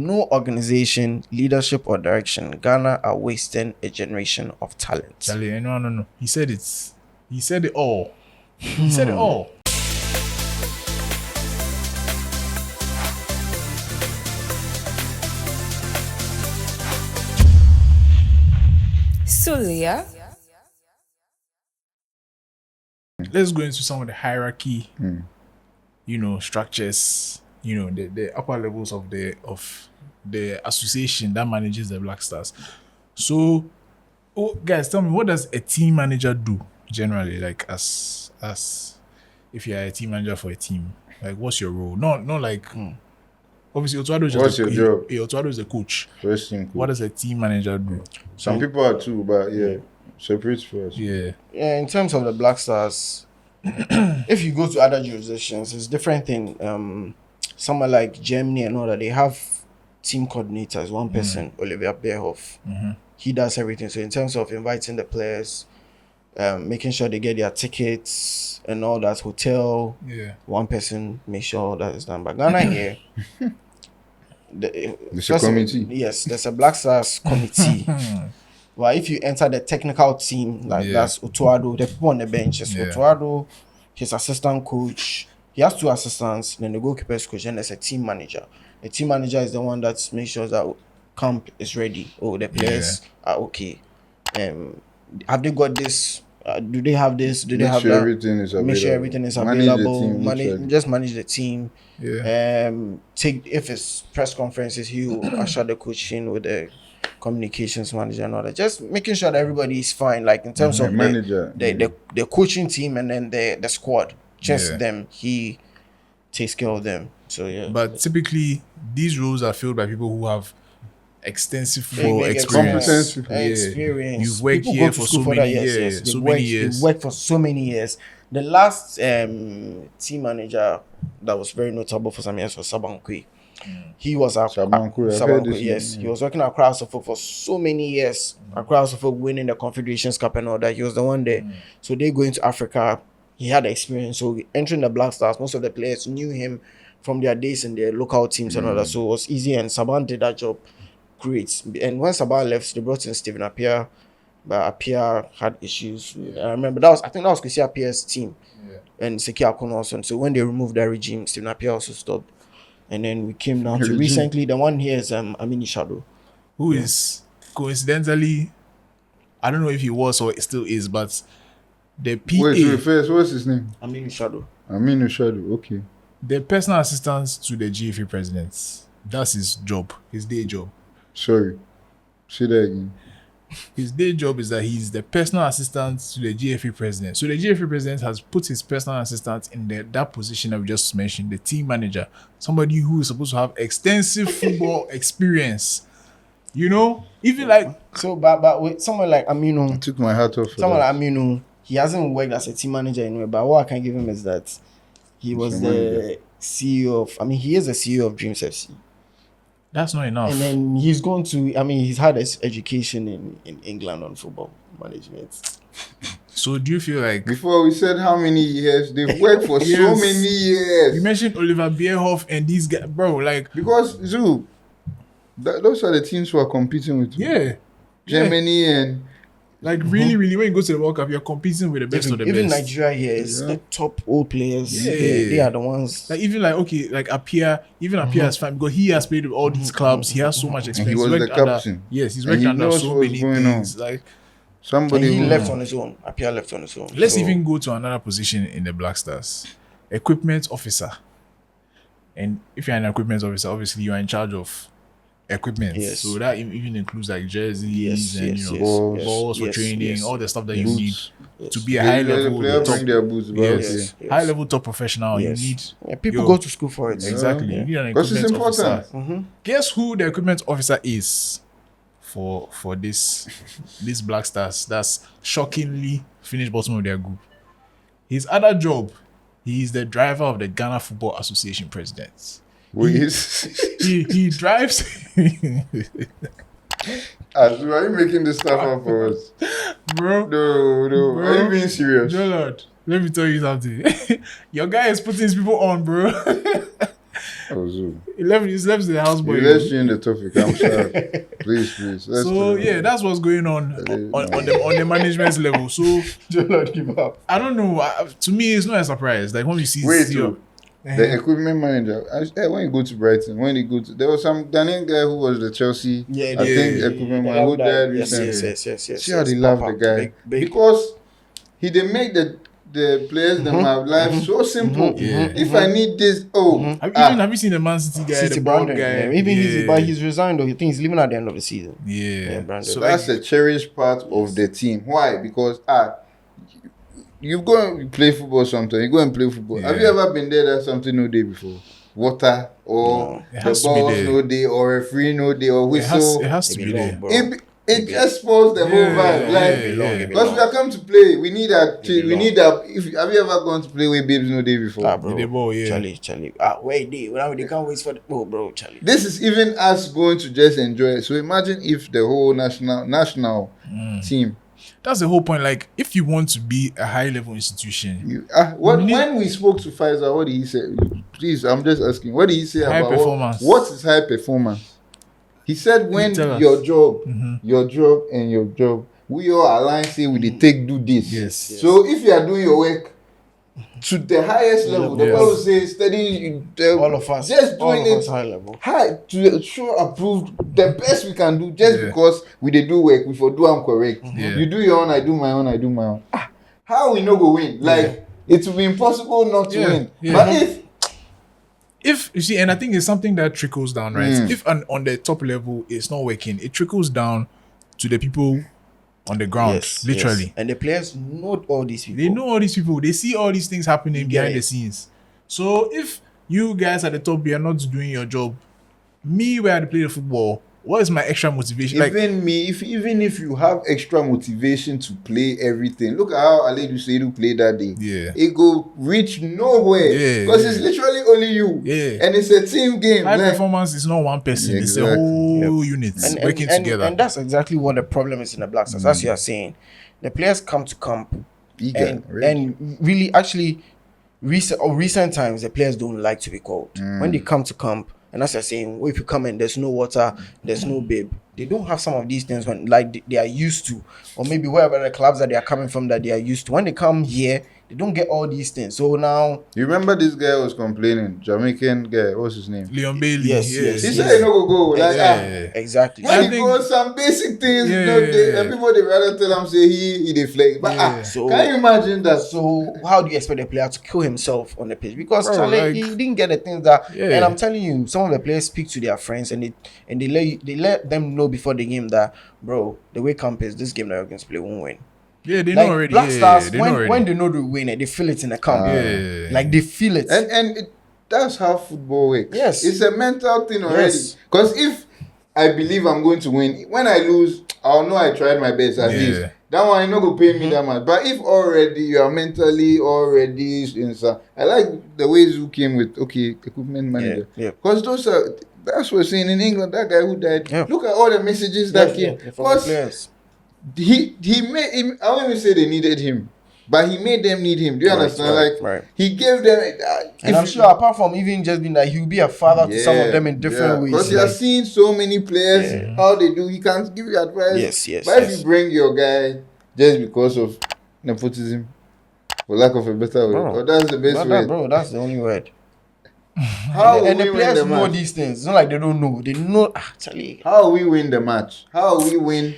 no organization, leadership, or direction, Ghana are wasting a generation of talent. Charlie, no. He said it. He said it all. He said it all. Sulia. Let's go into some of the hierarchy, structures, the upper levels of the association that manages the Black Stars. So, guys, tell me, what does a team manager do generally? Like, as if you're a team manager for a team, like, what's your role? Not like obviously Otuado is What's your job? Otuado is a coach. First team coach. What does a team manager do? Some people are too, but yeah, separate first. Yeah. Yeah, in terms of the Black Stars, if you go to other jurisdictions, it's different thing. Somewhere like Germany and all that, they have team coordinators, one person, Oliver Bierhoff. He does everything. So in terms of inviting the players, making sure they get their tickets and all that, hotel, one person make sure all that is done. But Ghana here, There's a committee. Yes, there's a Black Stars committee. Well, if you enter the technical team, like that's Otuado, the people on the bench is Otuado, his assistant coach. He has 2 assistants, then the goalkeeper's coach, and there's a team manager. The team manager is the one that makes sure that camp is ready. Oh, the players are okay. Have they got this? Do they have this? Do they have that? Make sure everything is available. Manage the team. Take if it's press conferences, he will usher the coach in with the communications manager and all that. Just making sure that everybody is fine. Like in terms of the coaching team and then the squad. Just them. He takes care of them. So yeah. But typically, these roles are filled by people who have extensive football experience. You've worked here for so many years. They've worked for so many years. The last team manager that was very notable for some years was Sabankwe. He was at Sabankwe, yes. He was working at Accra for so many years. Accra winning the Confederations Cup and all that. He was the one there. So they go into Africa. He had experience. So entering the Black Stars, most of the players knew him from their days in their local teams and all that. So it was easy, and Saban did that job great. And when Saban left, they brought in Stephen Appiah, but Appiah had issues. I remember I think that was Kwesi Appiah's team, and Seki Akono also. So when they removed that regime, Stephen Appiah also stopped. And then we came down to recently, the one here is Amini Shadow. Who is coincidentally, I don't know if he was or still is, but the PA. Wait, first, what's his name? Aminu Shadow, okay. The personal assistant to the GFA president. That's his job, his day job. Sorry, say that again. His day job is that he's the personal assistant to the GFA president. So the GFA president has put his personal assistant in that position that we just mentioned, the team manager, somebody who is supposed to have extensive football experience. Even like so. But with someone like Aminu, I took my hat off. Someone like Aminu, he hasn't worked as a team manager anyway. But what I can give him is that he was the CEO of. I mean, he is the CEO of Dreams FC. That's not enough. And then he's going to. I mean, he's had his education in England on football management. So do you feel like before we said how many years they've worked for so many years? You mentioned Oliver Bierhoff and these guys, bro. Like because Zuu, those are the teams who are competing with you. Yeah, Germany and like really, when you go to the World Cup, you're competing with the best of the even best. Nigeria here is the top old players. They are the ones. Like even like Appiah, Appiah is fine because he has played with all these clubs. He has so much experience. And he was the captain. He's worked under so many things. Like he left on his own. Appiah left on his own. Let's even go to another position in the Black Stars, equipment officer. And if you're an equipment officer, obviously you are in charge of equipment. Yes. So that even includes like jerseys and balls for training, all the stuff that you need to be a high level high level top professional. You need people go to school for it. Exactly. You need an equipment officer. Guess who the equipment officer is for this Black Stars that's shockingly finished bottom of their group? His other job, he is the driver of the Ghana Football Association president. He drives. Are you making this stuff up for us? Bro. No. Bro. Are you being serious? Lord, let me tell you something. Your guy is putting his people on, bro. Oh, Zoo. He left the houseboy. Let's change the topic. I'm sorry. Please. That's what's going on the management level. So Do not give up. I don't know. To me, it's not a surprise. Like when we see Wait, Sulia, the equipment manager. When you go to Brighton, there was some Ghanaian guy who was the Chelsea. I think equipment manager who died recently. Yes. See how they love the guy because they make the players them have life so simple. If I need this, have you seen the Man City guy, the brown guy? But he's resigned. Though. I think he's leaving at the end of the season. So that's a cherished part of the team. Why? Because you go and play football sometime. You go and play football. Have you ever been there that something no day before? Water or the balls no day or referee no day or whistle. It has to be there. It just spoils the whole vibe. Because we are come to play, we need that. Have you ever gone to play with babes no day before? Bro. The ball, Charlie. Wait, they can't wait for the bro, Charlie. This is even us going to just enjoy it. So imagine if the whole national team. That's the whole point. Like, if you want to be a high-level institution, when we spoke to Pfizer, what did he say? Please, I'm just asking. What did he say high about performance? What is high performance? He said when your job, and your job, we all align, say we do this. Yes. So if you are doing your work to the highest level, the Bible says study all of us, just doing it high level, to show approved the best we can do, just because we do work, we for do I'm correct. You do your own, I do my own. How we no go win? Like it will be impossible not to win. But if you see, and I think it's something that trickles down, right? If on the top level it's not working, it trickles down to the people on the ground, literally. Yes. And the players know all these people. They know all these people. They see all these things happening behind the scenes. So if you guys at the top, you are not doing your job, me where I play the football, what is my extra motivation? Even if you have extra motivation to play everything, look at how Aledu Seidu played that day. It go reach nowhere because it's literally only you. And it's a team game. High performance is not one person; it's a whole unit working together. And that's exactly what the problem is in the Black Stars. As you are saying, the players come to camp and really, actually, recent times the players don't like to be called when they come to camp. And as you're saying, if you come in, there's no water, there's no babe. They don't have some of these things when they are used to, or maybe wherever the clubs that they are coming from that they are used to. When they come here, they don't get all these things. So now, you remember this guy was complaining, Jamaican guy. What's his name? Leon Bailey. Yes. He said he no go. Exactly. When he goes some basic things, and people they rather tell him say he deflect. But so, can you imagine that? So how do you expect a player to kill himself on the pitch? Because he didn't get the things that. And I'm telling you, some of the players speak to their friends and they let them know before the game that, bro, the way camp is, this game that you're going to play won't win. Yeah, they know already. Black Stars, when they know they win it, they feel it in the camp. Like they feel it. And that's how football works. Yes. It's a mental thing already. Because if I believe I'm going to win, when I lose, I'll know I tried my best at least. That one, I know go pay me that much. But if already you are mentally already inside, I like the way Zuu came with equipment manager. Because that's what we're saying in England. That guy who died. Look at all the messages that came. From the players. He made him. I won't even say they needed him, but he made them need him. Do you understand? He gave them. And I'm sure, apart from even just being that, he'll be a father to some of them in different ways. Because you are seeing so many players how they do. He can't give you advice. But if you bring your guy just because of nepotism, for lack of a better word, that's the best way. Bro, that's the only word. And the players know these things. It's not like they don't know. They know actually. How we win the match? How we win?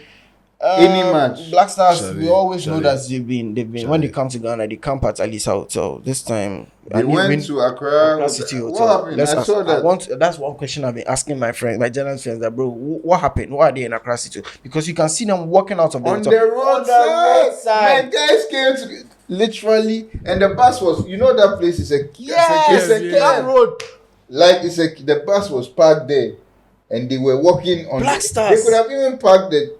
Any match. Black Stars, we always know that they've been when they come to Ghana, they camp at Alisa Hotel. This time they went to Accra City Hotel. What happened? I saw that. That's one question I've been asking my friends, my journalist friends, that bro, what happened? Why are they in Accra City? Because you can see them walking out of the hotel. On the roadside. My guys came to literally, and the bus was, that place is a camp road. Like the bus was parked there, and they were walking on. Black Stars. They could have even parked the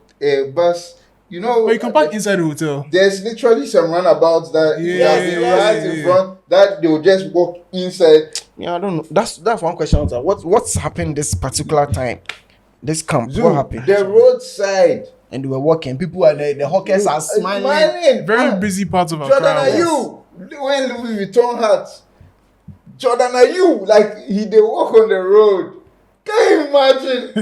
bus, but you can park inside the hotel. There's literally some runabouts that right in front that they will just walk inside. I don't know. That's one question. What's happened this particular time? This camp, what happened? The roadside. And they were walking. People are there. The hawkers are smiling. Very busy parts of our Jordan, crowd. are you when Louis Vuitton hats? Jordan, are you like they walk on the road? Can you imagine?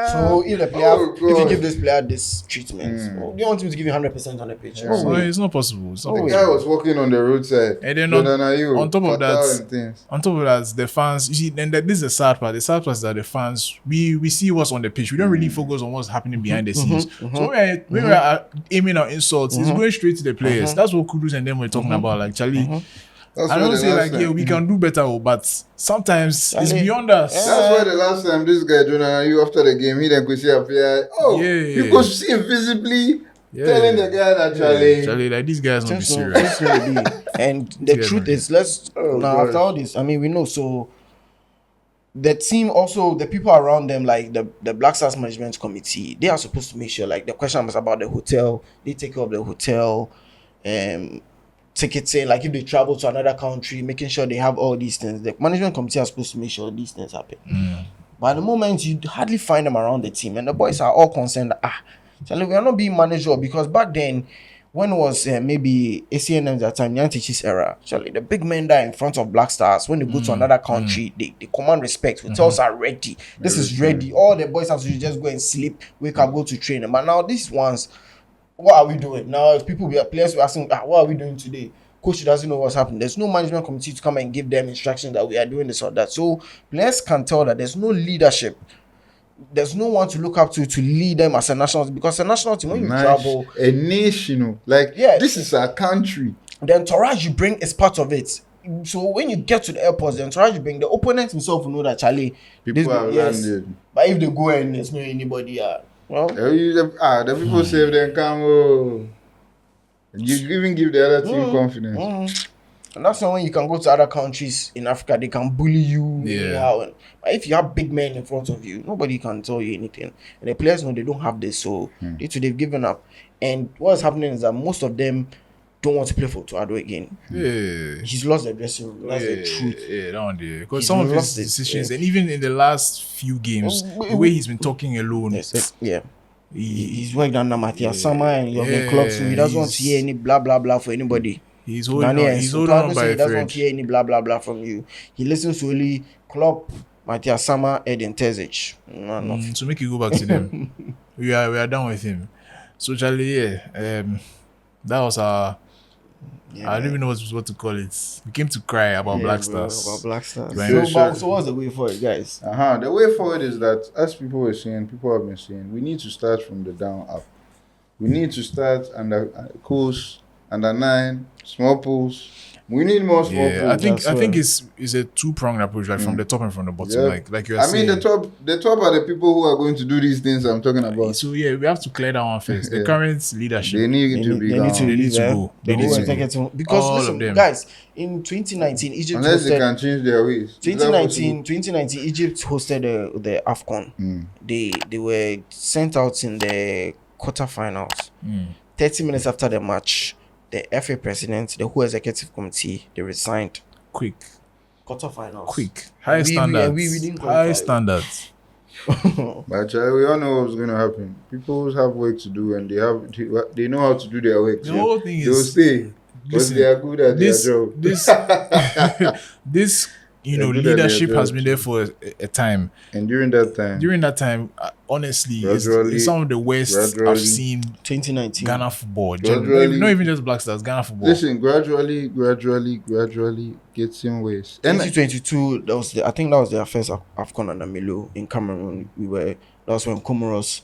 So if the player, if you give this player this treatment, do you want him to give you 100% on the pitch? No way. It's not possible. It's not The possible. guy was walking on the roadside. And then Jordan, are you? on top of Fatal that, the fans. You see, then this is the sad part. The sad part is that the fans, we see what's on the pitch. We don't really focus on what's happening behind the scenes. So when we are aiming our insults, it's going straight to the players. That's what Kudus and them were talking about. Like Charlie. I don't say like, yeah, we can do better, but sometimes it's beyond us. That's why the last time this guy, Jordan, you after the game, he then could see appear. You could see him visibly telling the guy that Charlie, like these guys not be serious. And the truth is, after all this, I mean, we know. So the team also, the people around them, like the Black Stars Management Committee, they are supposed to make sure, like the question was about the hotel, they take care of the hotel, tickets in, like if they travel to another country, making sure they have all these things. The management committee are supposed to make sure these things happen. But at the moment, you hardly find them around the team, and the boys are all concerned that, Charlie, we are not being managed well, because back then, when it was maybe ACNM at that time, Yantich's era, Charlie, the big men there in front of Black Stars, when they go to another country, they command respect. Hotels are ready. This is ready. All the boys have to just go and sleep, wake up, go to training. But now these ones, what are we doing? Now players were asking, what are we doing today? Coach doesn't know what's happening. There's no management committee to come and give them instructions that we are doing this or that. So players can tell that there's no leadership. There's no one to look up to lead them as a national team. Because a national team, when you travel, a nation, this is our country. The entourage you bring is part of it. So when you get to the airport, the entourage you bring, the opponent himself will know that Charlie, people have landed. But if they go and there's no anybody, the people say them come. You even give the other team confidence. And that's when you can go to other countries in Africa, they can bully you. But if you have big men in front of you, nobody can tell you anything. And the players know they don't have this, so they've given up. And what's happening is that most of them don't want to play for Tuado again. He's lost the dressing room. That's the truth. That one day. Because some of his decisions, and even in the last few games, the way he's been talking alone. He's worked under Matthias Sama and Jurgen Klopp, so he doesn't want to hear any blah blah blah for anybody. He's holding on by a thread. He doesn't want to hear any blah blah blah from you. He listens to only Klopp, Matthias Sama, Edin Terzic. So make you go back to them. we are done with him. So Charlie, that was our. I don't even know what to call it. We came to cry about Black Stars. About Black Stars. So what's the way forward, guys? The way forward is that, as people were saying, people have been saying, we need to start from the down up. We need to start under course, under 9, small pools. We need more small pools. I think it's a two-pronged approach, like from the top and from the bottom. Like you're saying. I mean, the top are the people who are going to do these things I'm talking about. So we have to clear that one first. The current leadership. They need to go. They need to go. Because listen, guys, in 2019, Egypt unless they can change their ways. 2019, Egypt hosted the AFCON. They were sent out in the quarterfinals. 30 minutes after the match, the FA president, the whole executive committee, they resigned. Quick. Quarterfinals. Quick. High standards. High standards. But we all know what's going to happen. People have work to do, and they know how to do their work. The whole thing they'll stay because they are good at their job. This leadership has been there for a time. And during that time, honestly, it's some of the worst I've seen 2019 Ghana football. Not even just Black Stars, Ghana football. Listen, gradually getting worse. 2022, I think that was their first AFCON under Milo in Cameroon. That was when Comoros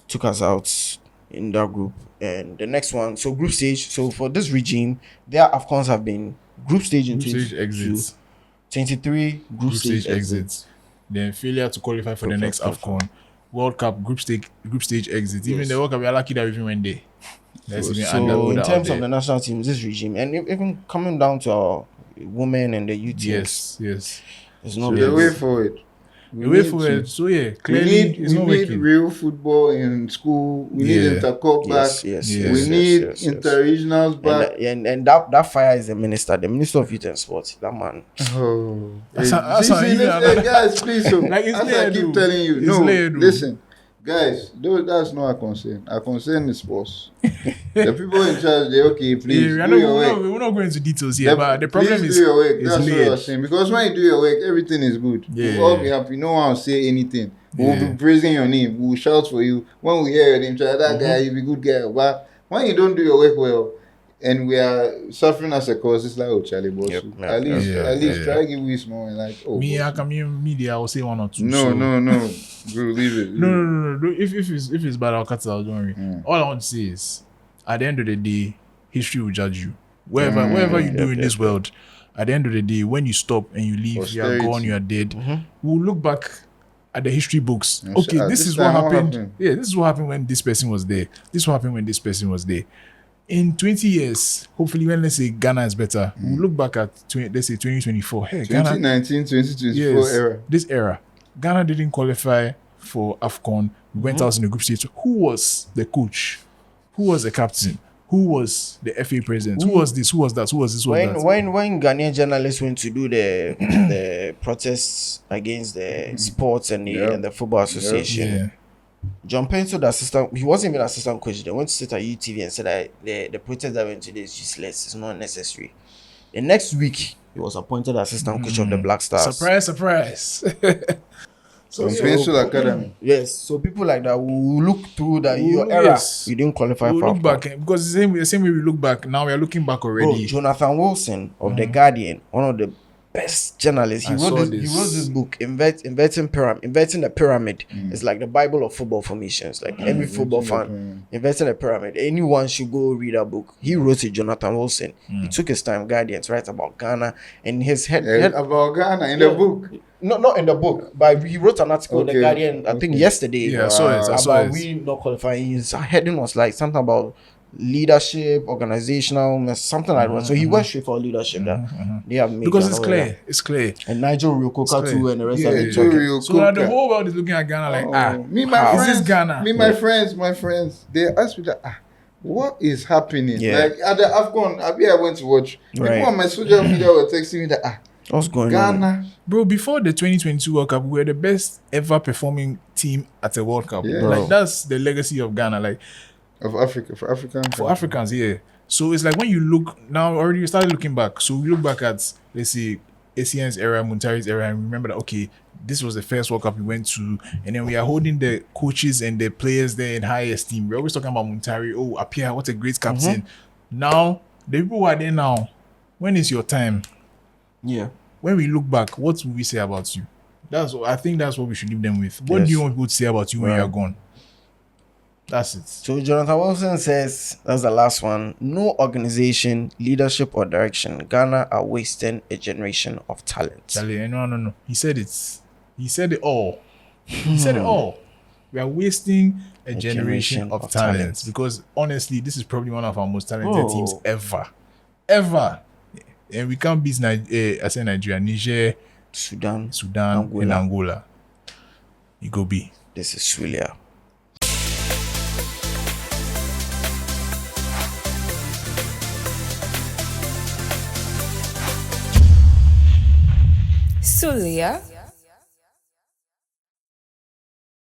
took us out in that group. And the next one, so group stage. So for this regime, their AFCONs have been group stage in 2022. 23 group stage exits. Then failure to qualify for the next AFCON. World Cup group stage exit. Even the World Cup, we are lucky that we even went there. So in terms of the national team, this regime, and even coming down to our women and the youth teams, yes, it's not the way forward. So clearly we need real football in school. We need intercup back. We need interregionals back. And that fire is the minister of youth and sports. That man. Guys, please. As I keep telling you, listen, Guys, that's not our concern. Our concern is sports. The people in charge, they okay, please do your work. We're not going into details here, but the problem is do your work. That's layered. what I was saying. Because when you do your work, everything is good. We'll all be happy. No one will say anything. We'll be praising your name. We'll shout for you. When we hear your name, try that guy, he'll be good guy. But when you don't do your work well, and we are suffering as a cause, it's like, oh, Charlie, boss. At least try to give me small and like, oh. I come in media, I will say one or two. No. Bro, leave it. No. If it's bad, I'll cut it out. Don't worry. All I want to say is, at the end of the day, history will judge you. Wherever you do in this world, at the end of the day, when you stop and you leave, you are gone, you are dead. We'll look back at the history books. Okay, this is what happened. Yeah, this is what happened when this person was there. This is what happened when this person was there. In 20 years, hopefully, when let's say Ghana is better, we'll look back at let's say 2024. Hey, 2019, 2024 era. This era, Ghana didn't qualify for AFCON. We went out in the group stage. Who was the coach? Who was the captain? Who was the FA president? Who was this? Who was that? Who was this? Who was that? When Ghanaian journalists went to do the protests against the sports and the football association, John Pento, the assistant, he wasn't even assistant coach. They went to sit at UTV and said that the protest that went today is useless. It's not necessary. The next week, he was appointed assistant coach of the Black Stars. Surprise. Pencil Academy. Yes. So people like that will look through that your era. You didn't qualify for look back because the same way we look back, now we are looking back already. Jonathan Wilson of The Guardian, one of the best journalists. He wrote this book, Inverting the Pyramid. It's like the Bible of football formations. Like every football fan, Inverting the Pyramid. Anyone should go read that book. He wrote it, Jonathan Wilson. He took his time, Guardian, to write about Ghana. And his head about Ghana in the book. No, not in the book, but he wrote an article in The Guardian, I think yesterday. Yeah, I saw it. We not qualifying. His heading was like something about leadership, organizational, something like that. So he went straight for leadership that they have made. Because it's clear. And Nigel Riokoka too, and the rest of it. So now the whole world is looking at Ghana like, my friends, Ghana? My friends, they asked me that, what is happening? Like at the AFCON, I went to watch. People on my social media were texting me that, what's going Ghana? on? Bro, before the 2022 World Cup, we were the best ever performing team at a World Cup. Yeah. Like that's the legacy of Ghana. Like of Africa, for Africans, yeah. So it's like when you look now, already you started looking back. So we look back at, let's say, ACN's era, Muntari's era, and remember that, okay, this was the first World Cup we went to, and then we are holding the coaches and the players there in high esteem. We're always talking about Muntari. Oh, Apia, what a great captain. Now, the people who are there now, when is your time? Yeah. When we look back, what will we say about you? I think that's what we should leave them with. What do you want people to say about you when you're gone? That's it. So Jonathan Wilson says, that's the last one. No organization, leadership, or direction. Ghana are wasting a generation of talent. Charlie, no. He said it. He said it all. He said it all. We are wasting a generation of talent. Because honestly, this is probably one of our most talented teams ever. And we can't beat Nigeria, Niger, Sudan, and Angola. You go be. This is Sulia. Sulia